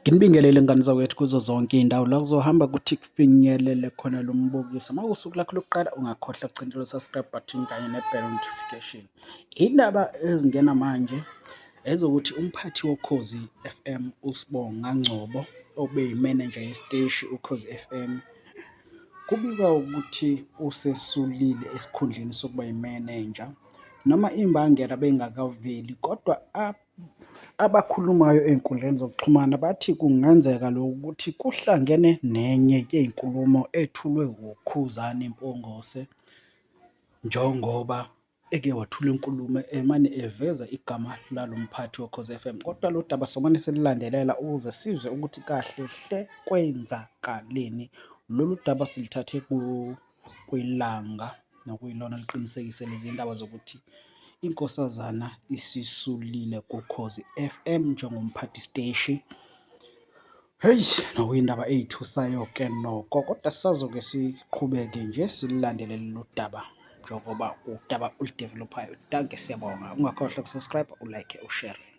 Nginibingelele ngani zakwethu kuzo zonke iy'ndawo la kuzohamba kuthi kufinyelele khona lo mbukiso. Uma kuwusuku lakho lokuqala ungakhohlwa ukucintula subscribe button kanye ne-bell notification. Iy'ndaba ezingena manje ezokuthi umphathi wokhozi F_M uSibonga Ngcobo obeyimenenja yesiteshi Ukhozi F_M, kubikwa ukuthi usesulile esikhundleni sokuba yimenenja. Noma imbangela beyingakaveli, kodwa abakhulumayo ey'nkundleni zokuxhumana bathi kungenzeka lokhu ukuthi kuhlangene nenye yey'nkulumo ethulwe uKhuzani Mpongose, njengoba eke wathula inkulumo emane eveza igama lalo mphathi wokhozi F_M. Kodwa lo daba somane sililandelela ukuze sizwe ukuthi kahle hle kwenzakaleni. Lolu daba silithathe kwilanga, nokuyilona liqinisekise lezi ndaba zokuthi inkosazana isisulile kuKhozi F_M njengomphathi siteshi. Hheyi, nokuyindaba ey'thusayo-ke noko, kodwa sisazoke siqhubeke nje sililandele lolu daba njengoba udaba oludevelophayo. Danke, siyabonga. Ungakhohlwa uku-subscribe, ulike, ushare.